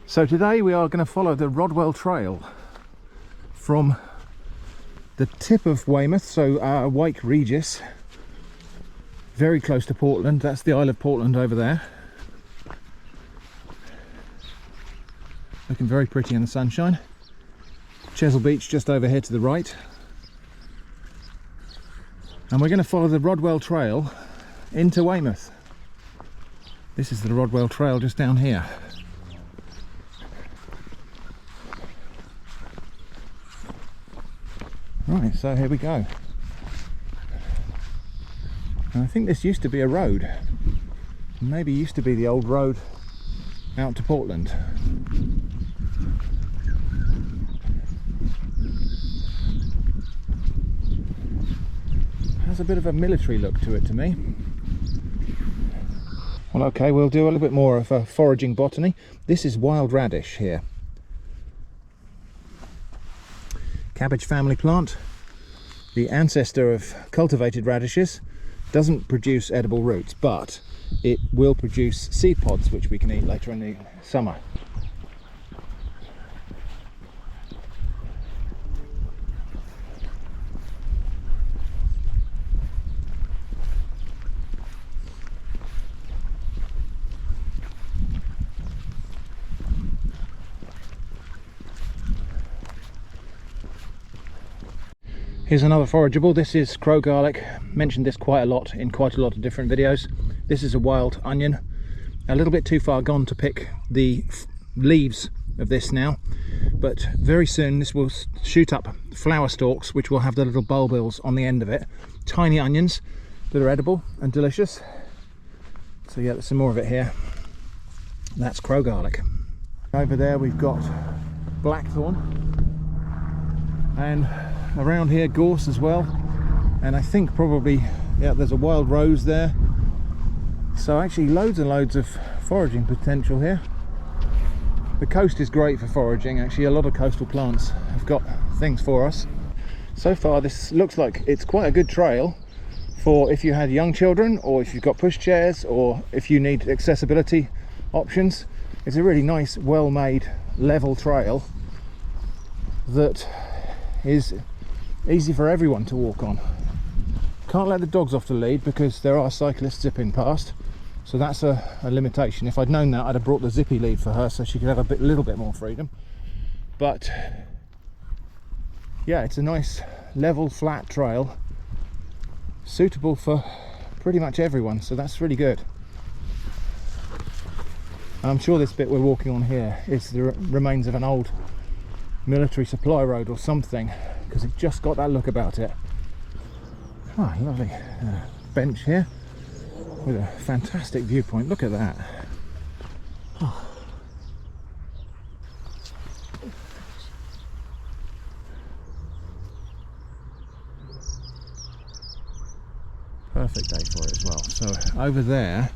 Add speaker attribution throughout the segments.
Speaker 1: So today we are going to follow the Rodwell trail from the tip of Weymouth, so Wyke Regis, very close to Portland. That's the Isle of Portland over there, looking very pretty in the sunshine. Chesil Beach just over here to the right, and we're going to follow the Rodwell trail into Weymouth. This is the Rodwell trail just down here. Right, so here we go. And I think this used to be a road. Maybe used to be the old road out to Portland. Has a bit of a military look to it to me. Well, okay, we'll do a little bit more of a foraging botany. This is wild radish here. Cabbage family plant, the ancestor of cultivated radishes. Doesn't produce edible roots, but it will produce seed pods which we can eat later in the summer. Here's another forageable. This is crow garlic. Mentioned this quite a lot in quite a lot of different videos. This is a wild onion. A little bit too far gone to pick the leaves of this now, but very soon this will shoot up flower stalks which will have the little bulbils on the end of it. Tiny onions that are edible and delicious. So yeah, there's some more of it here. That's crow garlic. Over there we've got blackthorn, and around here gorse as well, and I think probably, yeah, there's a wild rose there. So actually loads and loads of foraging potential here. The coast is great for foraging. Actually a lot of coastal plants have got things for us. So far this looks like it's quite a good trail for if you had young children, or if you've got pushchairs, or if you need accessibility options. It's a really nice, well-made, level trail that is easy for everyone to walk on. Can't let the dogs off the lead because there are cyclists zipping past, so that's a limitation. If I'd known that, I'd have brought the zippy lead for her so she could have a little bit more freedom. But yeah, it's a nice level flat trail suitable for pretty much everyone, so that's really good. And I'm sure this bit we're walking on here is the remains of an old military supply road or something, because it just got that look about it. Oh, lovely bench here with a fantastic viewpoint. Look at that. Oh. Perfect day for it as well. So over there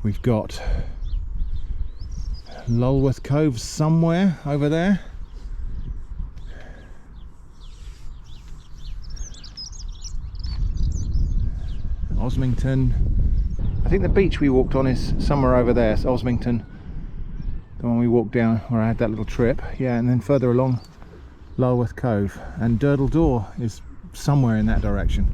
Speaker 1: we've got Lulworth Cove somewhere over there. Osmington. I think the beach we walked on is somewhere over there. It's Osmington, the one we walked down where I had that little trip. Yeah, and then further along Lulworth Cove, and Durdle Door is somewhere in that direction.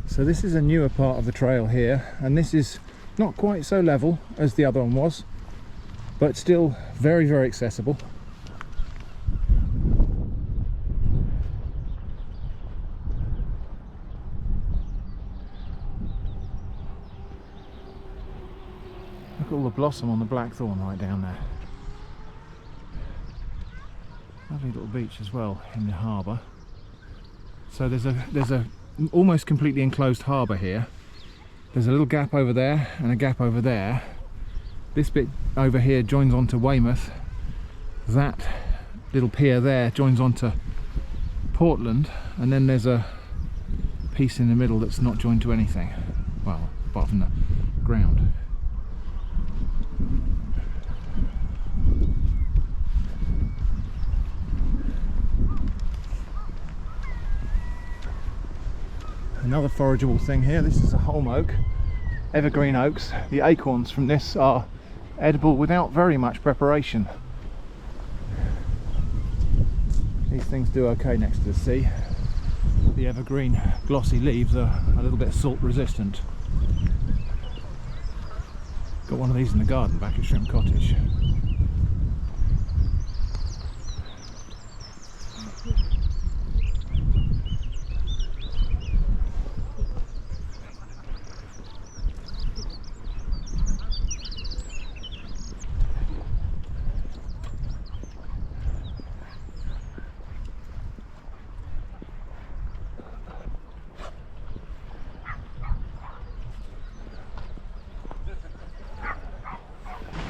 Speaker 1: So this is a newer part of the trail here, and this is not quite so level as the other one was, but still very, very accessible. Look at all the blossom on the blackthorn right down there. Lovely little beach as well in the harbour. So there's a almost completely enclosed harbour here. There's a little gap over there and a gap over there. This bit over here joins onto Weymouth. That little pier there joins onto Portland, and then there's a piece in the middle that's not joined to anything, well, apart from the ground. Another forageable thing here. This is a holm oak, evergreen oaks. The acorns from this are edible without very much preparation. These things do okay next to the sea. The evergreen glossy leaves are a little bit salt resistant. Got one of these in the garden back at Shrimp Cottage.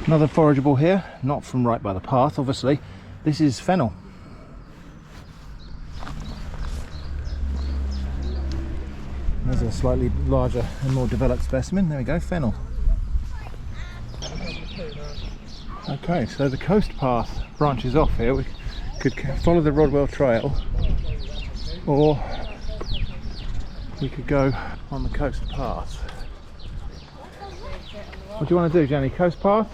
Speaker 1: Another forageable here, not from right by the path obviously. This is fennel. There's a slightly larger and more developed specimen. There we go, fennel. Okay, so the coast path branches off here. We could follow the Rodwell trail, or we could go on the coast path. What do you want to do, Jenny? Coast path?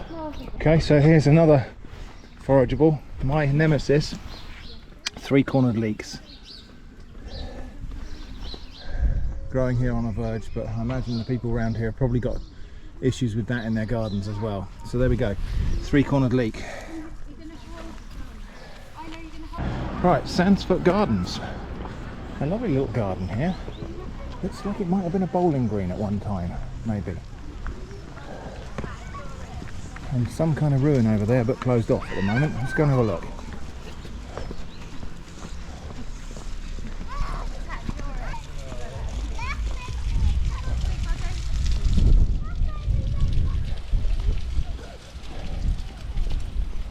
Speaker 1: Okay, so here's another forageable, my nemesis, three-cornered leeks. Growing here on a verge, but I imagine the people around here have probably got issues with that in their gardens as well. So there we go, three-cornered leek. Right, Sandsfoot Gardens. A lovely little garden here. Looks like it might have been a bowling green at one time, maybe. And some kind of ruin over there, but closed off at the moment. Let's go and have a look.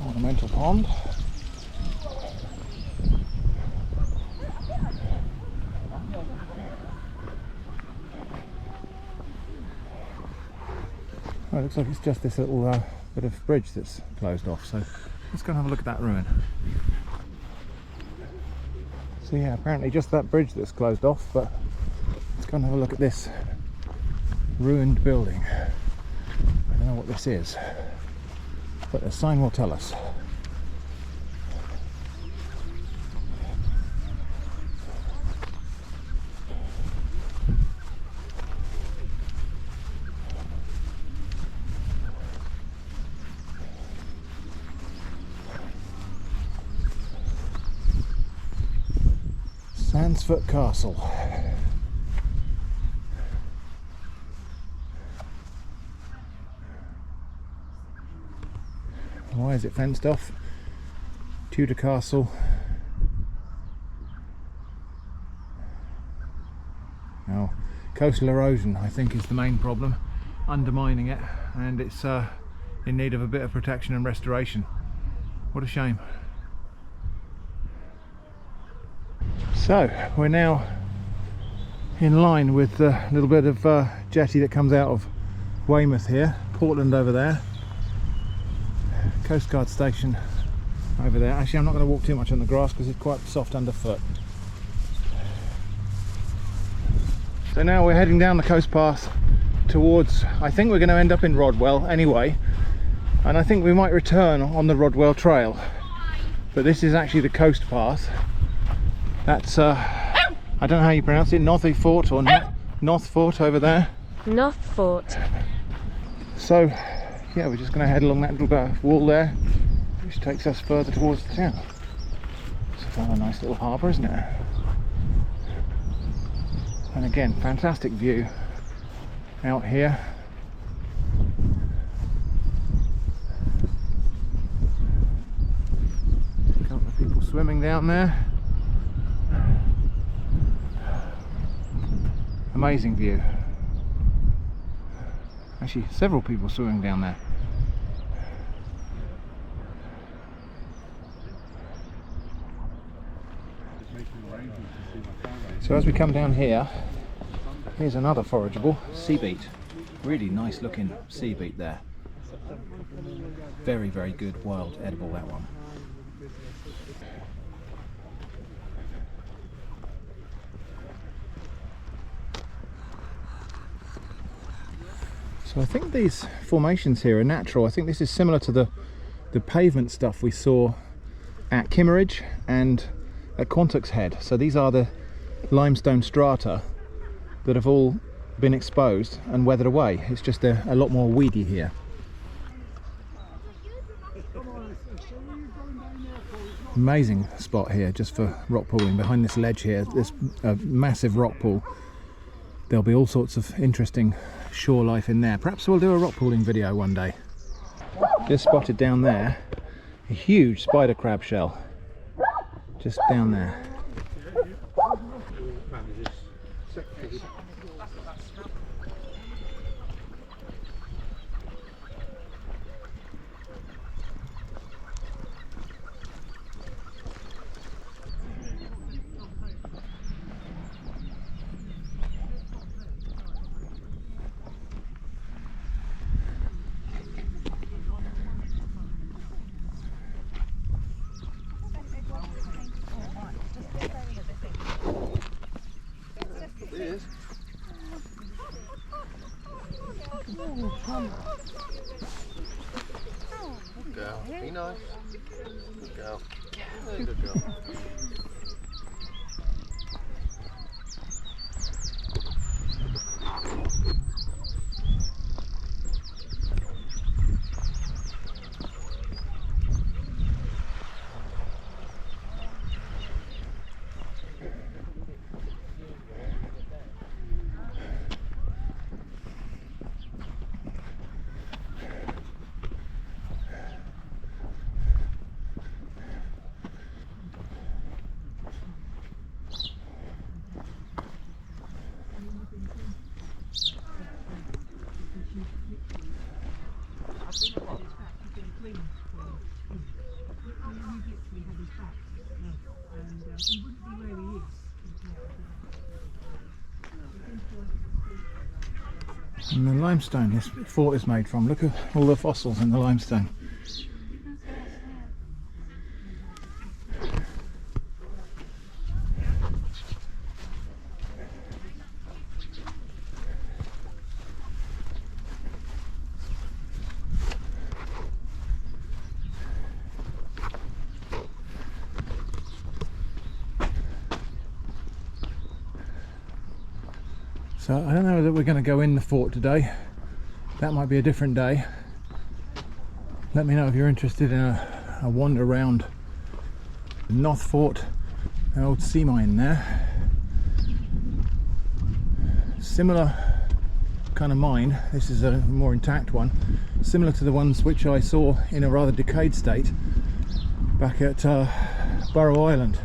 Speaker 1: Ornamental pond. Oh, it looks like it's just this little bit of bridge that's closed off, so let's go and have a look at that ruin. So yeah, apparently just that bridge that's closed off, but let's go and have a look at this ruined building. I don't know what this is, but the sign will tell us. Sandsfoot Castle. Why is it fenced off? Tudor castle. Now, coastal erosion I think is the main problem, undermining it, and it's in need of a bit of protection and restoration. What a shame. So we're now in line with the little bit of jetty that comes out of Weymouth here, Portland over there, Coast Guard station over there. Actually, I'm not going to walk too much on the grass because it's quite soft underfoot. So now we're heading down the coast path towards, I think we're going to end up in Rodwell anyway, and I think we might return on the Rodwell trail, but this is actually the coast path. That's I don't know how you pronounce it, Northfort or Northfort over there.
Speaker 2: Northfort.
Speaker 1: So yeah, we're just going to head along that little bit of wall there, which takes us further towards the town. It's a nice little harbour, isn't it? And again, fantastic view out here. A couple of people swimming down there. Amazing view. Actually, several people swimming down there. So as we come down here, here's another forageable, sea beet. Really nice looking sea beet there. Very, very good wild edible, that one. So I think these formations here are natural. I think this is similar to the pavement stuff we saw at Kimmeridge and at Quantock's Head. So these are the limestone strata that have all been exposed and weathered away. It's just a lot more weedy here. Amazing spot here just for rock pooling. Behind this ledge here, this massive rock pool. There'll be all sorts of interesting shore life in there. Perhaps we'll do a rock pooling video one day. Just spotted down there a huge spider crab shell. Just down there.
Speaker 2: Good girl. Be nice. Good girl. Yeah, good girl.
Speaker 1: And the limestone this fort is made from. Look at all the fossils in the limestone. So I don't know that we're going to go in the fort today. That might be a different day. Let me know if you're interested in a wander around the North Fort, an old sea mine there. Similar kind of mine. This is a more intact one, similar to the ones which I saw in a rather decayed state back at Burrow Island.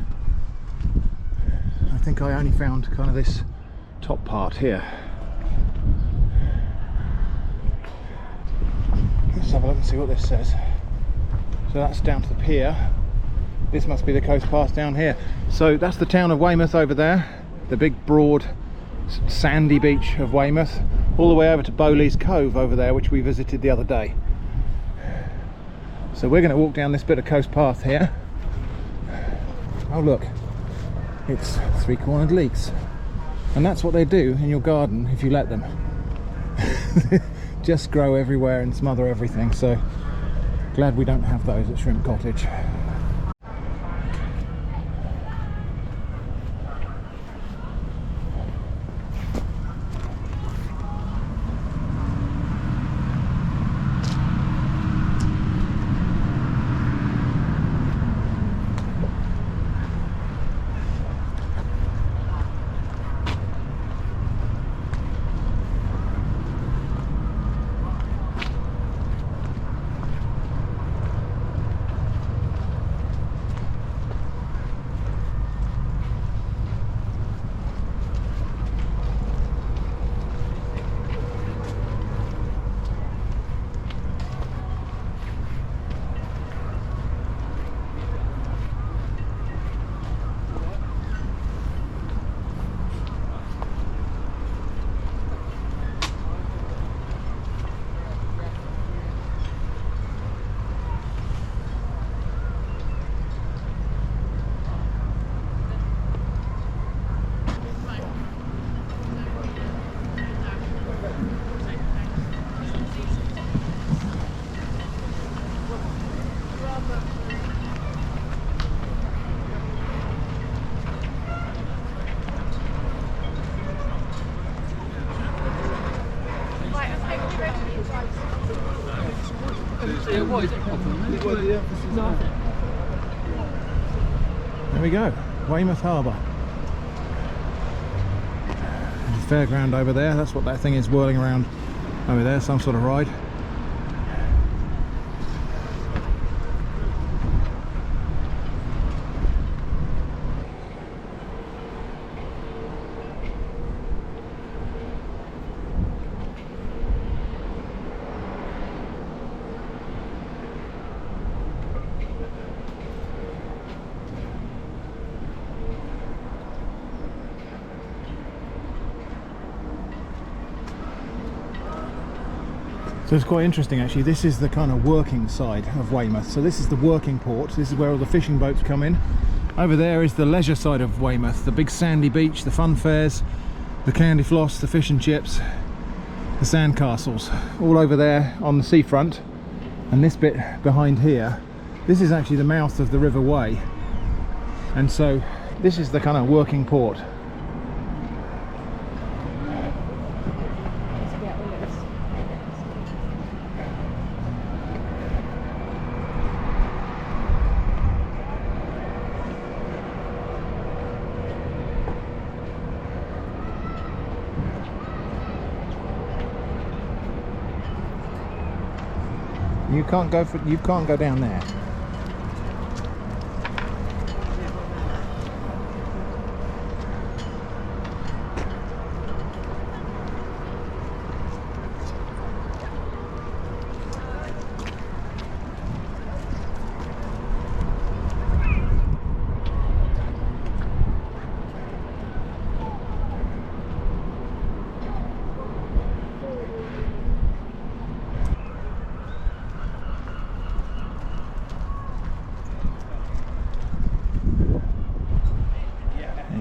Speaker 1: I think I only found kind of this top part here. Let's have a look and see what this says. So that's down to the pier. This must be the coast path down here. So that's the town of Weymouth over there, the big broad sandy beach of Weymouth, all the way over to Bowley's Cove over there, which we visited the other day. So we're going to walk down this bit of coast path here. Oh look, it's three-cornered leeks. And that's what they do in your garden if you let them. Just grow everywhere and smother everything. So glad we don't have those at Shrimp Cottage. There we go, Weymouth Harbour. There's a fairground over there, that's what that thing is whirling around over there, some sort of ride. So it's quite interesting actually, this is the kind of working side of Weymouth. So this is the working port, this is where all the fishing boats come in. Over there is the leisure side of Weymouth, the big sandy beach, the fun fairs, the candy floss, the fish and chips, the sand castles, all over there on the seafront. And this bit behind here, this is actually the mouth of the River Wey. And so this is the kind of working port. You can't go down there.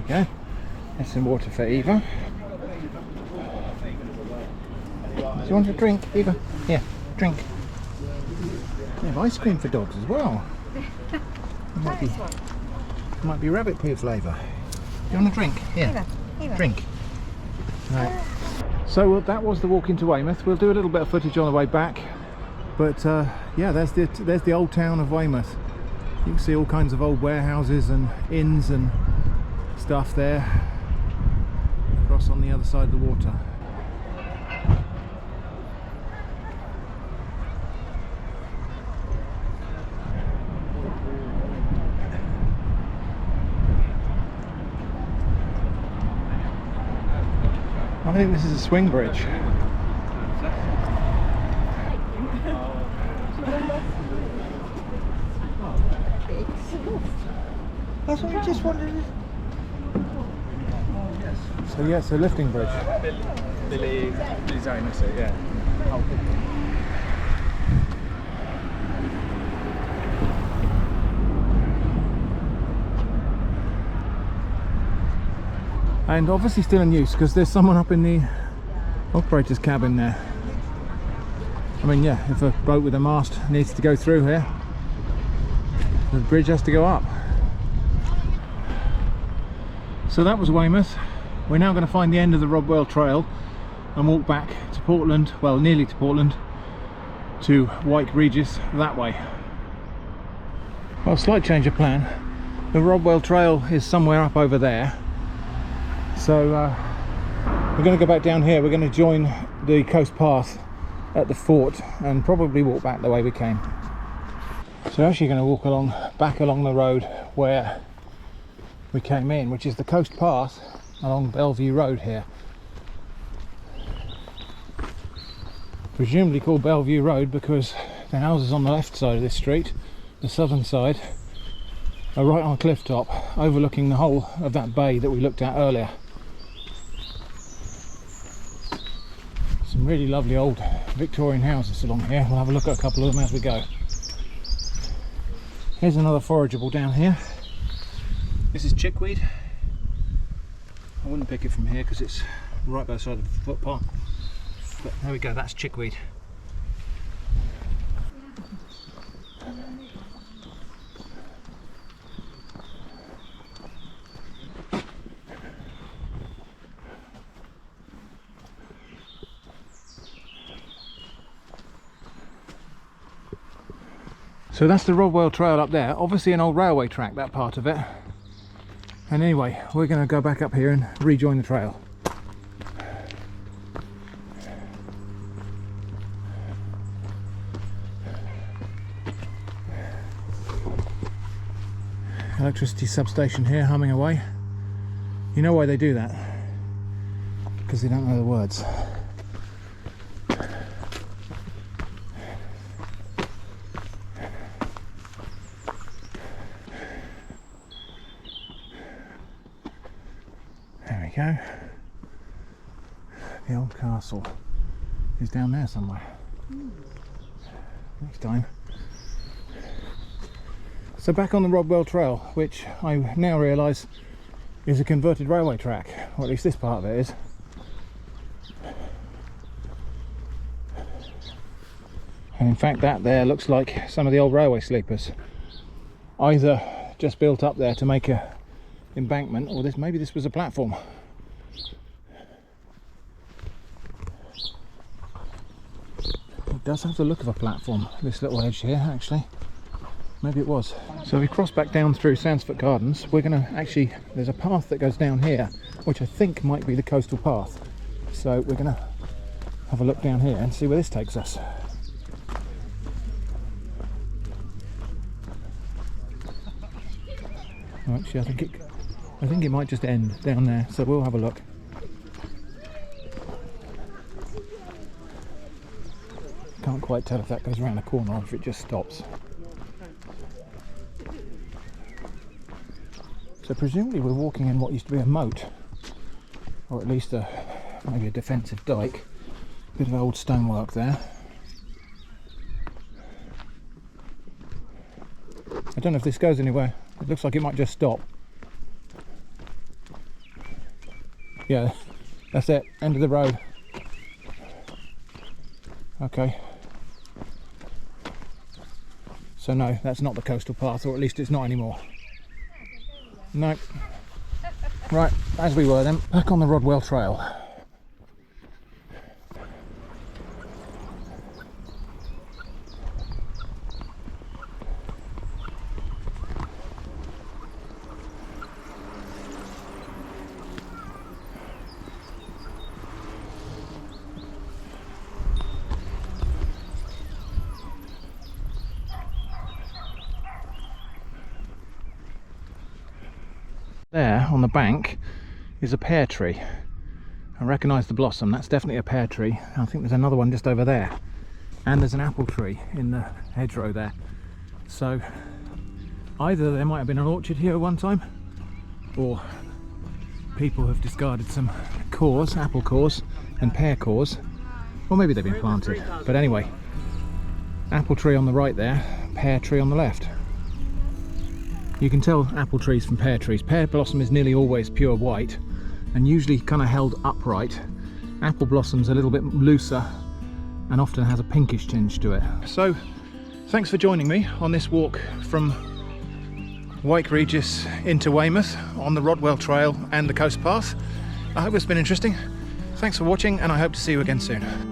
Speaker 1: Okay, there's some water for Eva. Do you want a drink, Eva? Here, drink. They have ice cream for dogs as well. Might be rabbit poo flavour. Do you want a drink? Here,
Speaker 3: Eva.
Speaker 1: Drink. Right. So that was the walk into Weymouth. We'll do a little bit of footage on the way back. But yeah, there's the old town of Weymouth. You can see all kinds of old warehouses and inns and stuff there across on the other side of the water. I think this is a swing bridge.
Speaker 3: That's what we just wanted.
Speaker 1: So yeah, it's a lifting bridge.
Speaker 2: Billy designer, so yeah.
Speaker 1: And obviously still in use because there's someone up in the operator's cabin there. I mean, yeah, if a boat with a mast needs to go through here, the bridge has to go up. So that was Weymouth. We're now going to find the end of the Rodwell trail and walk back to Portland, well, nearly to Portland, to Wyke Regis that way. Well, slight change of plan. The Rodwell trail is somewhere up over there. So we're going to go back down here. We're going to join the coast path at the fort and probably walk back the way we came. So actually going to walk back along the road where we came in, which is the coast path along Bellevue Road here. Presumably called Bellevue Road because the houses on the left side of this street, the southern side, are right on a cliff top overlooking the whole of that bay that we looked at earlier. Some really lovely old Victorian houses along here. We'll have a look at a couple of them as we go. Here's another forageable down here. This is chickweed. I wouldn't pick it from here because it's right by the side of the footpath. But there we go, that's chickweed. So that's the Rodwell trail up there, obviously an old railway track, that part of it. And anyway, we're going to go back up here and rejoin the trail. Electricity substation here humming away. You know why they do that? Because they don't know the words. There we go. The old castle is down there somewhere. Next time. So back on the Rodwell trail, which I now realise is a converted railway track, or at least this part of it is. And in fact that there looks like some of the old railway sleepers, either just built up there to make a embankment, or maybe this was a platform. It does have the look of a platform, this little edge here actually. Maybe it was. So we cross back down through Sandsfoot Gardens. We're going to actually, there's a path that goes down here, which I think might be the coastal path. So we're going to have a look down here and see where this takes us. Oh, actually, I think it might just end down there. So we'll have a look. Can't quite tell if that goes around the corner or if it just stops. So presumably we're walking in what used to be a moat, or at least maybe a defensive dike. Bit of old stonework there. I don't know if this goes anywhere. It looks like it might just stop. Yeah, that's it, end of the road. Okay. So no, that's not the coastal path, or at least it's not anymore. No. Right, as we were then, back on the Rodwell trail. There on the bank is a pear tree. I recognise the blossom, that's definitely a pear tree. I think there's another one just over there, and there's an apple tree in the hedgerow there. So either there might have been an orchard here at one time, or people have discarded some cores, apple cores and pear cores, or maybe they've been planted. But anyway, apple tree on the right there, pear tree on the left. You can tell apple trees from pear trees. Pear blossom is nearly always pure white and usually kind of held upright. Apple blossom's a little bit looser and often has a pinkish tinge to it. So thanks for joining me on this walk from Wyke Regis into Weymouth on the Rodwell Trail and the coast path. I hope it's been interesting. Thanks for watching, and I hope to see you again soon.